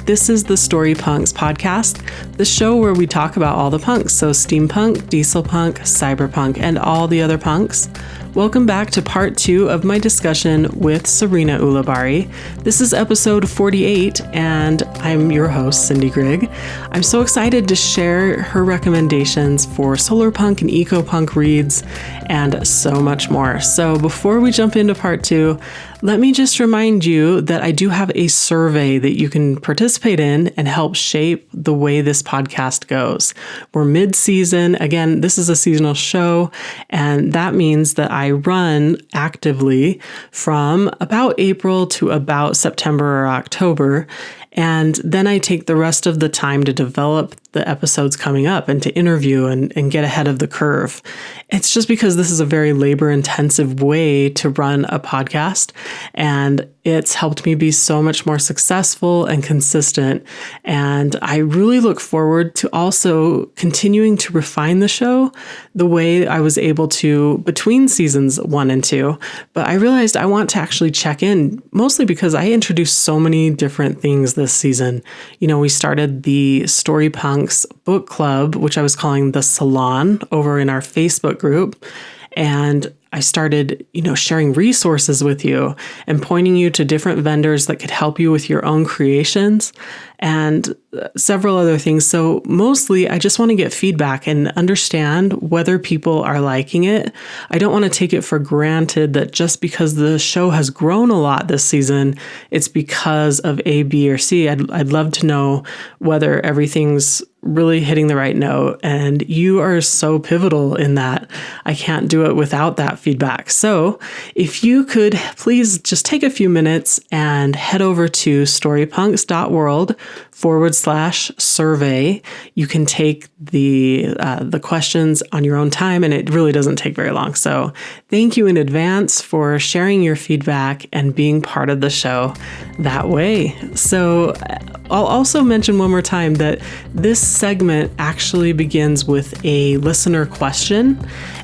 This is the Storypunks podcast, the show where we talk about all the punks, so steampunk, dieselpunk, cyberpunk, and all the other punks. Welcome back to part 2 of my discussion with Sarena Ulibarri. This is episode 48, and I'm your host, Cindy Grigg. I'm so excited to share her recommendations for solarpunk and ecopunk reads, and so much more. So before we jump into part 2, let me just remind you that I do have a survey that you can participate in and help shape the way this podcast goes. We're mid-season. Again, this is a seasonal show, and that means that I run actively from about April to about September or October. And then I take the rest of the time to develop the episodes coming up and to interview and get ahead of the curve. It's just because this is a very labor-intensive way to run a podcast, and it's helped me be so much more successful and consistent. And I really look forward to also continuing to refine the show the way I was able to between seasons 1 and 2. But I realized I want to actually check in, mostly because I introduced so many different things this season. You know, we started the Storypunks book club, which I was calling the Salon, over in our Facebook group. And I started, sharing resources with you and pointing you to different vendors that could help you with your own creations and several other things. So mostly I just want to get feedback and understand whether people are liking it. I don't want to take it for granted that just because the show has grown a lot this season, it's because of A, B, or C. I'd love to know whether everything's really hitting the right note. And you are so pivotal in that. I can't do it without that feedback. So if you could please just take a few minutes and head over to storypunks.world/survey. You can take the questions on your own time, and it really doesn't take very long. So thank you in advance for sharing your feedback and being part of the show that way. So I'll also mention one more time that this segment actually begins with a listener question,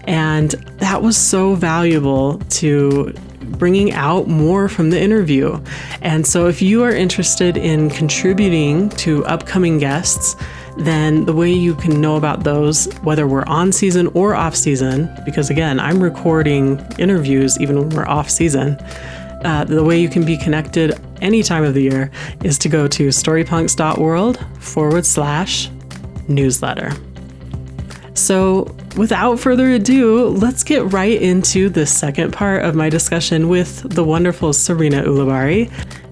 and that was so valuable to bringing out more from the interview. And so if you are interested in contributing to upcoming guests, then the way you can know about those, whether we're on season or off season, because again, I'm recording interviews even when we're off season, the way you can be connected any time of the year is to go to storypunks.world/newsletter. So without further ado, let's get right into the second part of my discussion with the wonderful Sarena Ulibarri.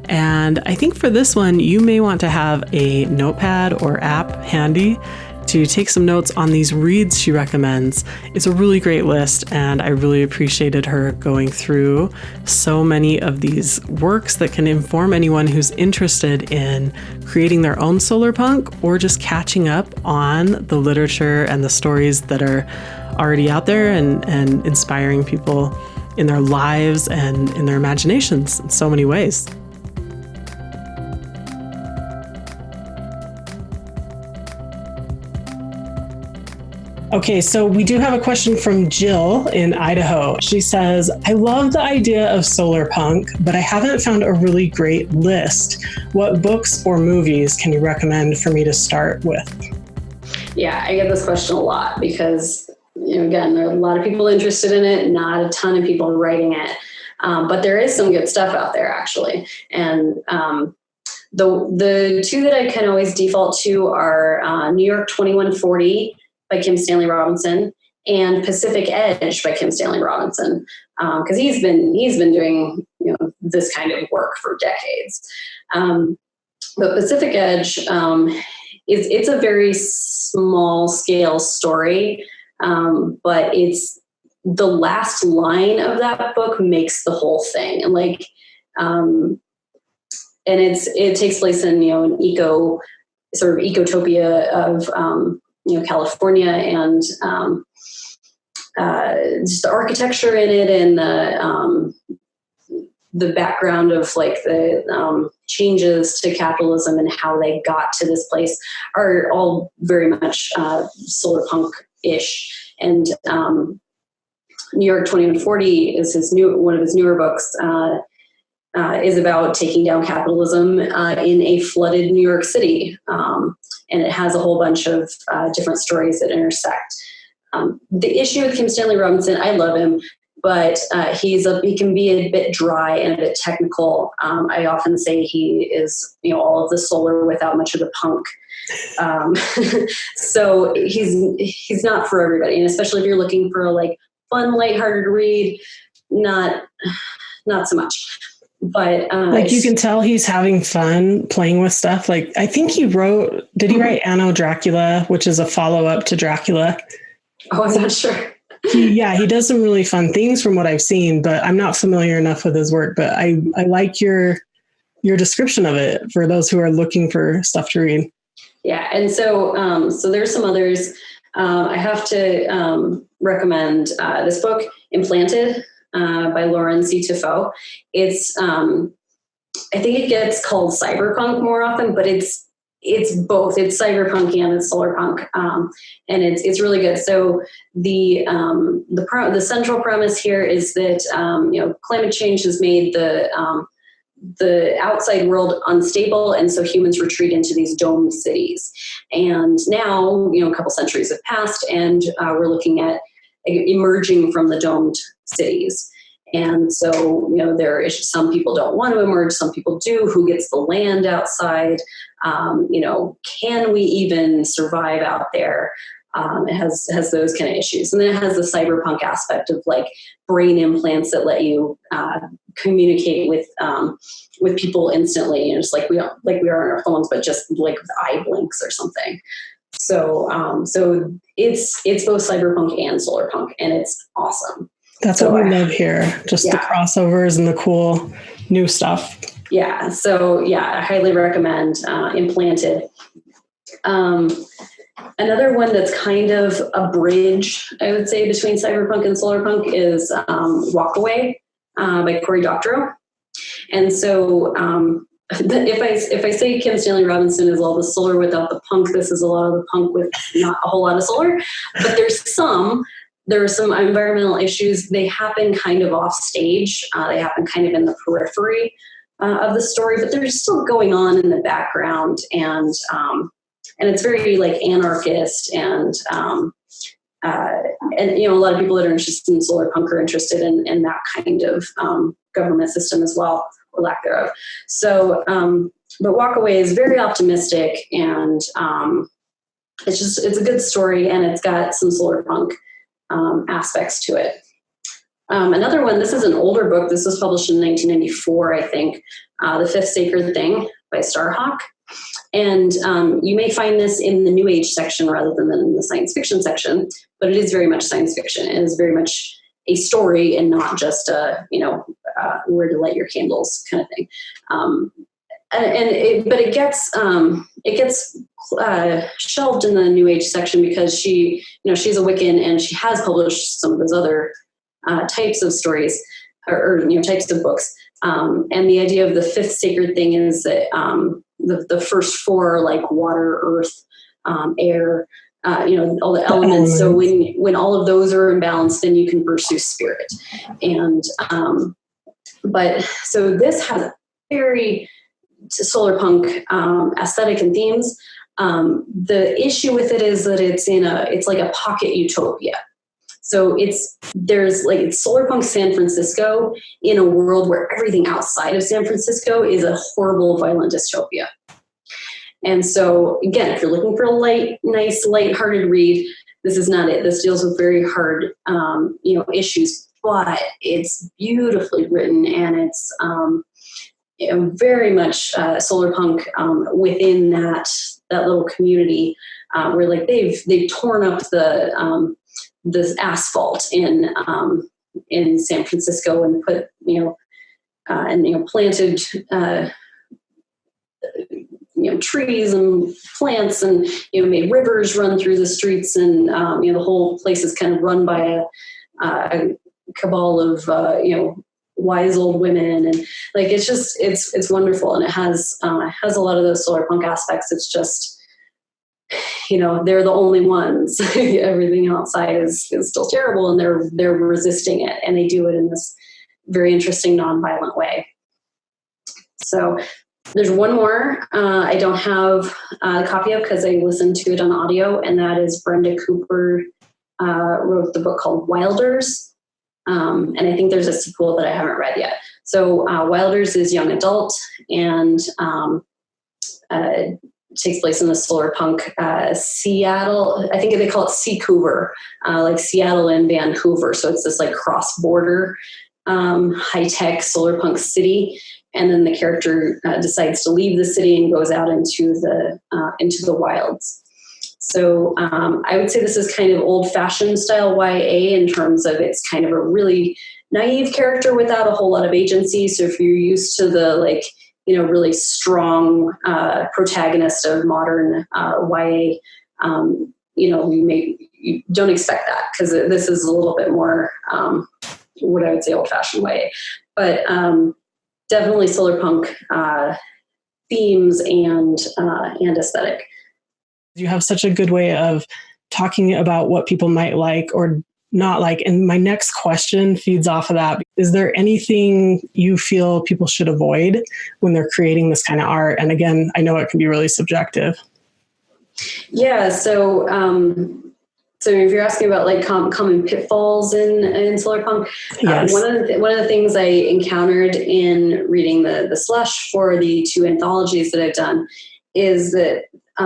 And I think for this one, you may want to have a notepad or app handy to take some notes on these reads she recommends. It's a really great list, and I really appreciated her going through so many of these works that can inform anyone who's interested in creating their own solarpunk or just catching up on the literature and the stories that are already out there and inspiring people in their lives and in their imaginations in so many ways. Okay, so we do have a question from Jill in Idaho. She says, I love the idea of solarpunk, but I haven't found a really great list. What books or movies can you recommend for me to start with? Yeah, I get this question a lot because, again, there are a lot of people interested in it, not a ton of people writing it. But there is some good stuff out there, actually. And the two that I can always default to are New York 2140 by Kim Stanley Robinson and Pacific Edge by Kim Stanley Robinson. Because he's been doing this kind of work for decades. But Pacific Edge it's a very small scale story, but it's the last line of that book makes the whole thing. And and it takes place in an ecotopia of California, and just the architecture in it and the background of the changes to capitalism and how they got to this place are all very much solarpunk-ish. And New York 2140 is one of his newer books. is about taking down capitalism in a flooded New York City. And it has a whole bunch of different stories that intersect. The issue with Kim Stanley Robinson, I love him, but he can be a bit dry and a bit technical. I often say he is, all of the solar without much of the punk. So he's not for everybody, and especially if you're looking for a like fun, lighthearted read, not so much. But like you can tell he's having fun playing with stuff. Like I think did he write Anno Dracula, which is a follow-up to Dracula? Oh, I'm not sure. He does some really fun things from what I've seen, but I'm not familiar enough with his work. But I like your description of it for those who are looking for stuff to read. Yeah, and so there's some others. I have to recommend this book, Implanted, by Lauren C. Tifo. It's I think it gets called cyberpunk more often, but it's both. It's cyberpunk and it's solarpunk, and it's really good. So the central premise here is that climate change has made the outside world unstable, and so humans retreat into these domed cities. And now, a couple centuries have passed, and we're looking at emerging from the domed cities. And so, there is some people don't want to emerge, some people do. Who gets the land outside? Can we even survive out there? It has those kind of issues. And then it has the cyberpunk aspect of like brain implants that let you communicate with people instantly, and just like we are on our phones, but just like with eye blinks or something. So it's both cyberpunk and solarpunk, and it's awesome. That's what we love here. Just the crossovers and the cool new stuff. Yeah. So I highly recommend Implanted. Another one that's kind of a bridge, I would say, between cyberpunk and solarpunk is Walk Away by Cory Doctorow. And so if I say Kim Stanley Robinson is all the solar without the punk, this is a lot of the punk with not a whole lot of solar. But there are some environmental issues. They happen kind of off stage. They happen kind of in the periphery of the story, but they're still going on in the background. And it's very like anarchist and a lot of people that are interested in solarpunk are interested in that kind of government system as well, or lack thereof. So, but Walk Away is very optimistic, and it's a good story, and it's got some solarpunk aspects to it. Another one, this is an older book. This was published in 1994, I think, The Fifth Sacred Thing by Starhawk. And you may find this in the New Age section rather than in the science fiction section, but it is very much science fiction. It is very much a story and not just where to light your candles kind of thing. But it gets shelved in the New Age section because she's a Wiccan, and she has published some of those other types of stories or types of books. And the idea of the fifth sacred thing is that the first four, like water, earth, air, all the elements. So when all of those are in balance, then you can pursue spirit. And but so this has a very solarpunk aesthetic and themes. The issue with it is that it's like a pocket utopia. So it's solarpunk San Francisco in a world where everything outside of San Francisco is a horrible, violent dystopia. And so again, if you're looking for a nice, lighthearted read, this is not it. This deals with very hard, issues, but it's beautifully written, and it's very much solarpunk within that little community where like they've torn up the asphalt in San Francisco and put planted trees and plants and made rivers run through the streets, and the whole place is kind of run by a cabal of wise old women, and like it's wonderful, and it has a lot of those solarpunk aspects. It's just they're the only ones. Everything outside is still terrible, and they're resisting it, and they do it in this very interesting, non-violent way. So there's one more I don't have a copy of because I listened to it on audio, and that is Brenda Cooper wrote the book called Wilders. And I think there's a sequel that I haven't read yet. So Wilders is young adult and takes place in the Solarpunk Seattle. I think they call it Seacouver, like Seattle and Vancouver. So it's this like cross-border high-tech Solarpunk city. And then the character decides to leave the city and goes out into the wilds. So I would say this is kind of old-fashioned style YA in terms of it's kind of a really naive character without a whole lot of agency. So if you're used to the really strong protagonist of modern YA, you don't expect that because this is a little bit more what I would say old-fashioned YA. But definitely Solarpunk themes and aesthetic. You have such a good way of talking about what people might like or not like. And my next question feeds off of that. Is there anything you feel people should avoid when they're creating this kind of art? And again, I know it can be really subjective. Yeah. So if you're asking about like common pitfalls in Solarpunk, yes. One of the things I encountered in reading the slush for the 2 anthologies that I've done is that a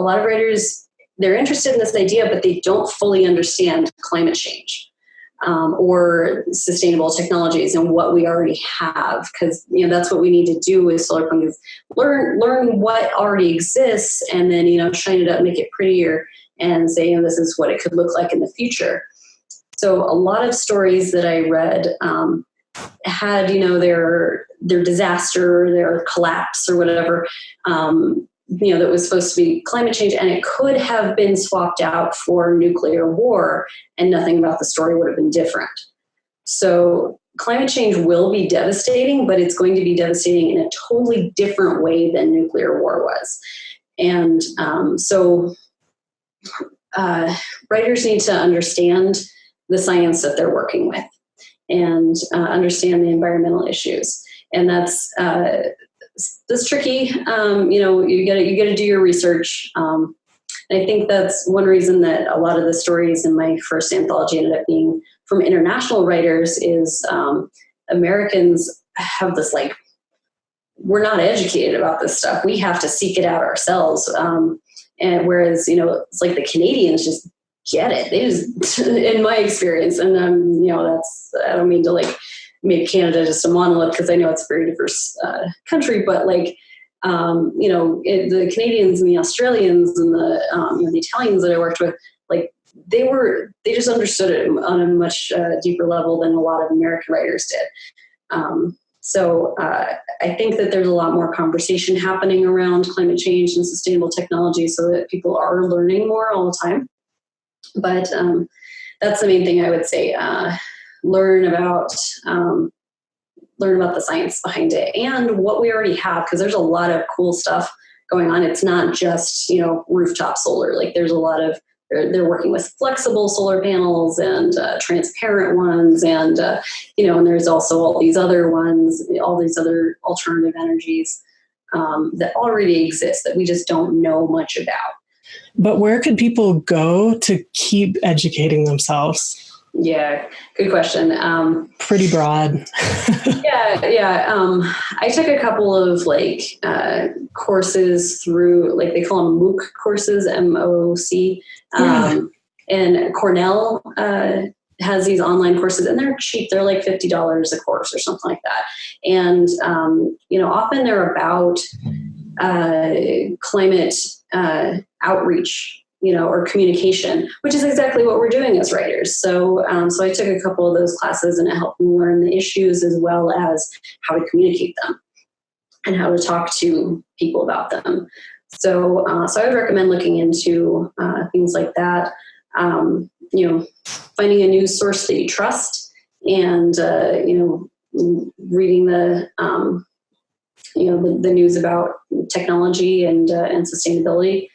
lot of writers, they're interested in this idea, but they don't fully understand climate change or sustainable technologies and what we already have. Because that's what we need to do with Solarpunk is learn what already exists and then shine it up, make it prettier, and say this is what it could look like in the future. So a lot of stories that I read had their disaster, their collapse, or whatever. That was supposed to be climate change, and it could have been swapped out for nuclear war, and nothing about the story would have been different. So climate change will be devastating, but it's going to be devastating in a totally different way than nuclear war was. And writers need to understand the science that they're working with and understand the environmental issues. And that's tricky. You gotta do your research. And I think that's one reason that a lot of the stories in my first anthology ended up being from international writers is Americans have this we're not educated about this stuff. We have to seek it out ourselves. And whereas, it's like the Canadians just get it. They just, in my experience, and I don't mean to make Canada just a monolith because I know it's a very diverse country, but the Canadians and the Australians and the Italians that I worked with, they just understood it on a much deeper level than a lot of American writers did. So I think that there's a lot more conversation happening around climate change and sustainable technology so that people are learning more all the time. But that's the main thing I would say. Learn about the science behind it and what we already have, because there's a lot of cool stuff going on. It's not just, rooftop solar. There's a lot of, they're working with flexible solar panels and transparent ones. And, and there's also all these other ones, all these other alternative energies that already exist that we just don't know much about. But where could people go to keep educating themselves? Yeah, good question. Pretty broad. Yeah. I took a couple of courses through, they call them MOOC courses, MOOC. And Cornell has these online courses, and they're cheap. They're like $50 a course or something like that. And often they're about climate outreach, or communication, which is exactly what we're doing as writers. So I took a couple of those classes, and it helped me learn the issues as well as how to communicate them and how to talk to people about them. So I would recommend looking into things like that. Finding a news source that you trust, and reading the news about technology and sustainability.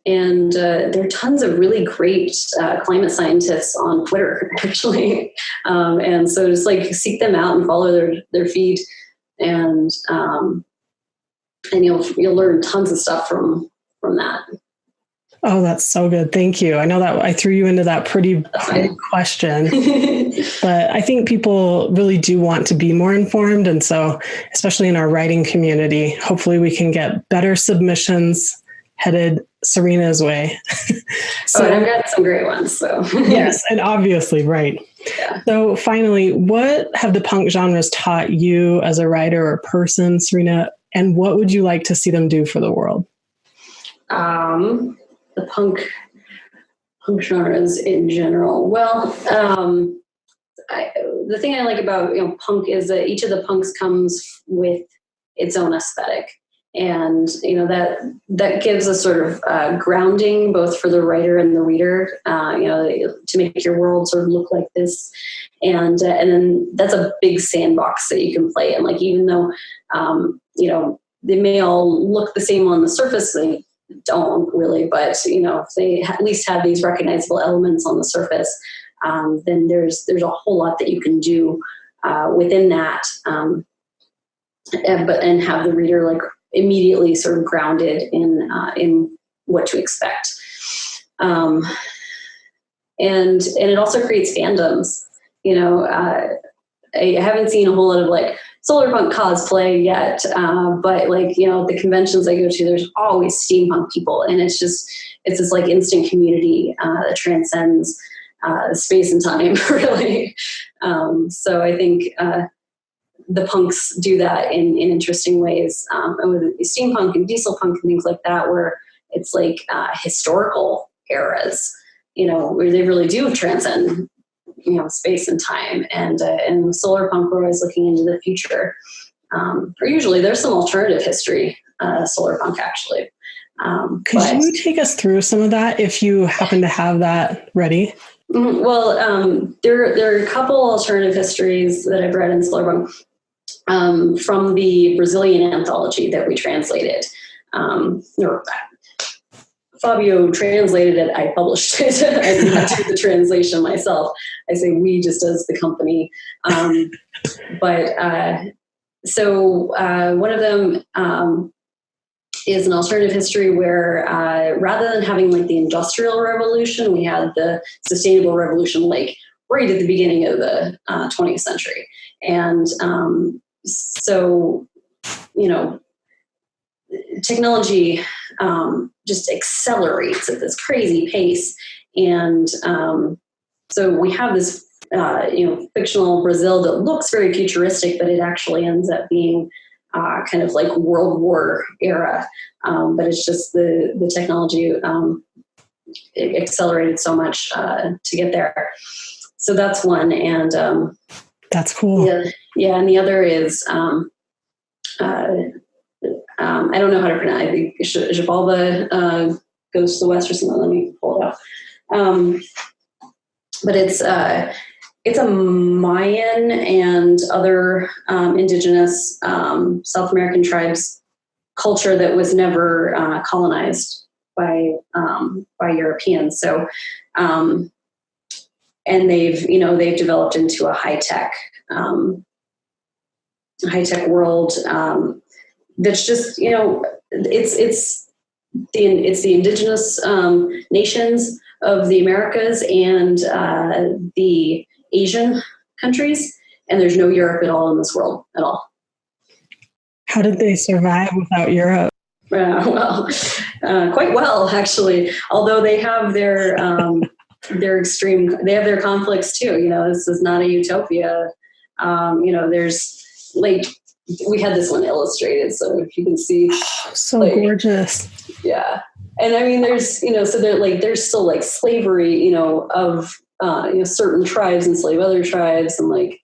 And there are tons of really great climate scientists on Twitter, actually. And so just seek them out and follow their feed and you'll learn tons of stuff from that. Oh, that's so good. Thank you. I know that I threw you into that pretty big question, but I think people really do want to be more informed. And so, especially in our writing community, hopefully we can get better submissions headed Sarena's way. So and I've got some great ones. So yes, and obviously, right. Yeah. So finally, what have the punk genres taught you as a writer or person, Sarena, and what would you like to see them do for the world? The punk genres in general. Well, the thing I like about punk is that each of the punks comes with its own aesthetic, and that gives a sort of grounding both for the writer and the reader. To make your world sort of look like this, and then that's a big sandbox that you can play in. Like even though they may all look the same on the surface, they don't really, but if they at least have these recognizable elements on the surface, then there's a whole lot that you can do within that, and have the reader like immediately sort of grounded in what to expect, and it also creates fandoms. I haven't seen a whole lot of like Solarpunk cosplay yet, but the conventions I go to, there's always steampunk people, and it's this like instant community that transcends space and time, really. So I think the punks do that in interesting ways, and with steampunk and dieselpunk and things like that, where it's like historical eras, where they really do transcend space and time, and Solarpunk, we're always looking into the future. Or usually there's some alternative history, Solarpunk actually. Could you take us through some of that if you happen to have that ready? Well, there are a couple alternative histories that I've read in Solarpunk from the Brazilian anthology that we translated. Fabio translated it. I published it. I did not do the translation myself. I say we just as the company. So one of them is an alternative history where rather than having like the Industrial Revolution, we had the Sustainable Revolution, like right at the beginning of the 20th century. And so, technology just accelerates at this crazy pace. And so we have this, fictional Brazil that looks very futuristic, but it actually ends up being kind of like World War era. But it's just the technology it accelerated so much to get there. So that's one. And that's cool. Yeah. And the other is, I don't know how to pronounce it. I think Xibalba goes to the west or something. Let me pull it up. But it's a Mayan and other indigenous South American tribes culture that was never colonized by Europeans. So, and they've developed into a high tech world. That's just, it's the indigenous nations of the Americas and the Asian countries, and there's no Europe at all in this world at all. How did they survive without Europe? Quite well, actually. Although they have their extreme, they have their conflicts too. This is not a utopia. There's like, we had this one illustrated, so if you can see. Oh, so gorgeous. Yeah. And I mean, there's, so there's still like slavery, of, certain tribes enslave other tribes. And like,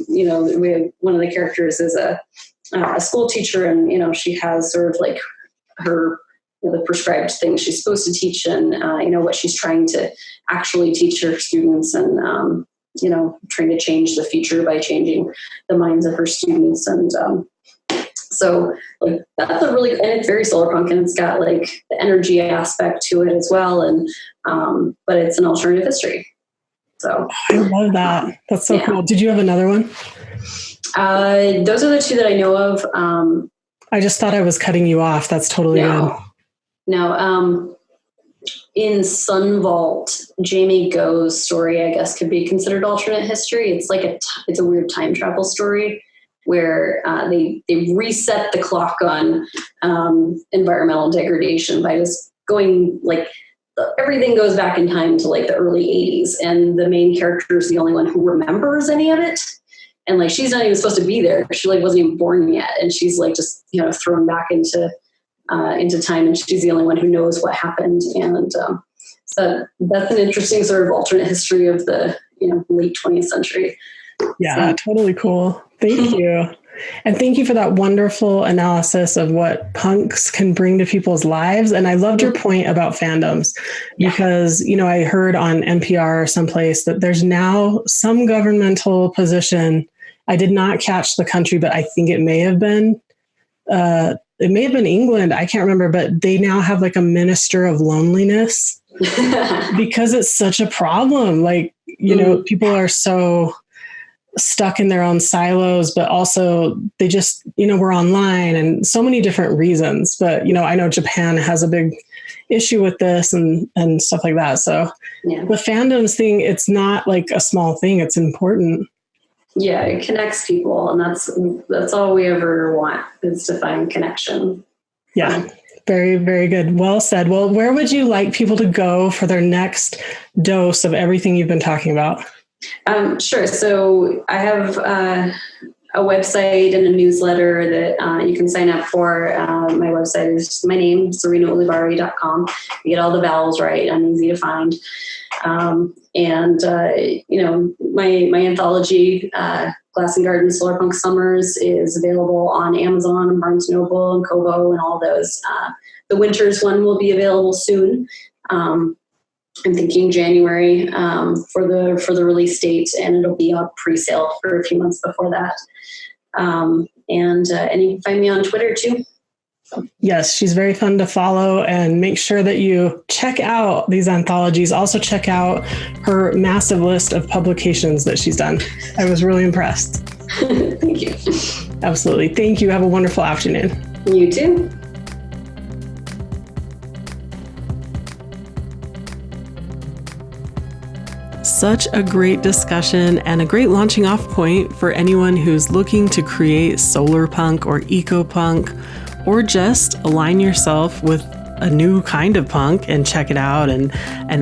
we have one of the characters is a school teacher, and, she has sort of like her, the prescribed things she's supposed to teach, and, what she's trying to actually teach her students, and, trying to change the future by changing the minds of her students. And so like that's and it's very Solarpunk, and it's got like the energy aspect to it as well. And but it's an alternative history. So I love that. That's so cool. Did you have another one? Those are the two that I know of. I just thought I was cutting you off. That's totally good. No. In Sun Vault, Jamie Go's story, I guess, could be considered alternate history. It's like it's a weird time travel story where they reset the clock on environmental degradation by just going like everything goes back in time to like the early 80s, and the main character is the only one who remembers any of it. And like she's not even supposed to be there. She like wasn't even born yet, and she's like just thrown back into time, and she's the only one who knows what happened. And so that's an interesting sort of alternate history of the late 20th century. Yeah, totally cool. Thank you. And thank you for that wonderful analysis of what punks can bring to people's lives. And I loved your point about fandoms because, I heard on NPR or someplace that there's now some governmental position. I did not catch the country, but I think it may have been England. I can't remember, but they now have like a minister of loneliness because it's such a problem. Like, people are so stuck in their own silos, but also they just, we're online and so many different reasons. But, I know Japan has a big issue with this and stuff like that. So the fandoms thing, it's not like a small thing. It's important. Yeah, it connects people, and that's all we ever want is to find connection. Yeah, very, very good. Well said. Well, where would you like people to go for their next dose of everything you've been talking about? Sure. So I have a website and a newsletter that you can sign up for. My website is my name, SarenaUlibarri.com. You get all the vowels right. I'm easy to find. My anthology, Glass and Garden Solarpunk Summers, is available on Amazon and Barnes & Noble and Kobo and all those. The Winters one will be available soon. I'm thinking January for the release date, and it'll be up pre-sale for a few months before that. And you can find me on Twitter too. Yes, she's very fun to follow, and make sure that you check out these anthologies. Also check out her massive list of publications that she's done. I was really impressed. Thank you. Absolutely. Thank you. Have a wonderful afternoon. You too. Such a great discussion and a great launching off point for anyone who's looking to create solarpunk or ecopunk, or just align yourself with a new kind of punk and check it out. And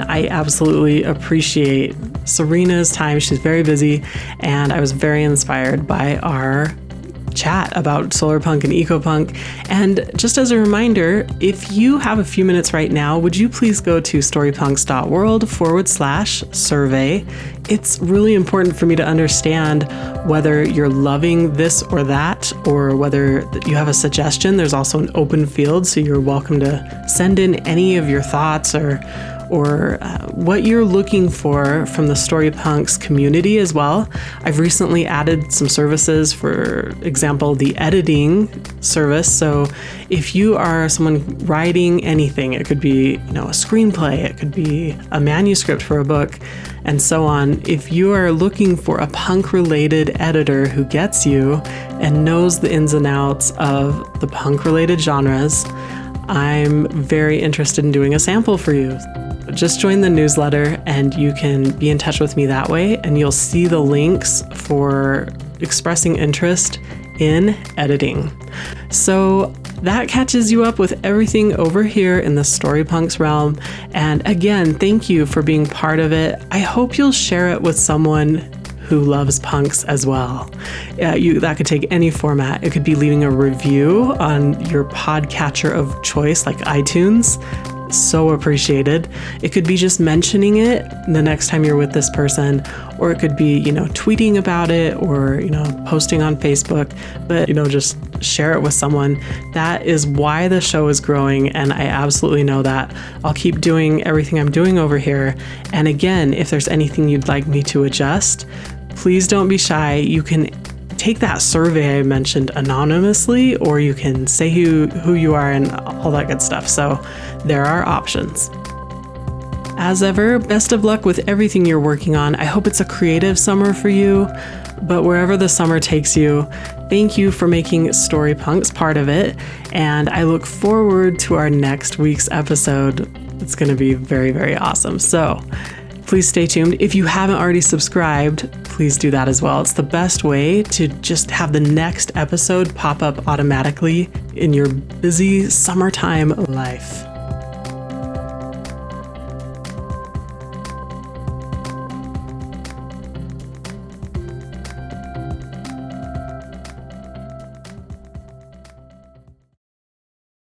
I absolutely appreciate Sarena's time. She's very busy, and I was very inspired by our chat about solarpunk and ecopunk. And just as a reminder, if you have a few minutes right now, would you please go to storypunks.world/survey. It's really important for me to understand whether you're loving this or that, or whether you have a suggestion. There's also an open field, so you're welcome to send in any of your thoughts or what you're looking for from the Storypunks community as well. I've recently added some services, for example, the editing service. So if you are someone writing anything, it could be, a screenplay, it could be a manuscript for a book, and so on. If you are looking for a punk-related editor who gets you and knows the ins and outs of the punk-related genres, I'm very interested in doing a sample for you. Just join the newsletter and you can be in touch with me that way, and you'll see the links for expressing interest in editing. So that catches you up with everything over here in the Storypunks realm. And again, thank you for being part of it. I hope you'll share it with someone who loves punks as well. That could take any format. It could be leaving a review on your podcatcher of choice, like iTunes. So appreciated. It could be just mentioning it the next time you're with this person, or it could be, tweeting about it, or, posting on Facebook, but, just share it with someone. That is why the show is growing, and I absolutely know that. I'll keep doing everything I'm doing over here. And again, if there's anything you'd like me to adjust, please don't be shy. You can take that survey I mentioned anonymously, or you can say who you are and all that good stuff. So there are options. As ever, best of luck with everything you're working on. I hope it's a creative summer for you, but wherever the summer takes you, thank you for making Storypunks part of it, and I look forward to our next week's episode. It's going to be very, very awesome. So please stay tuned. If you haven't already subscribed, please do that as well. It's the best way to just have the next episode pop up automatically in your busy summertime life.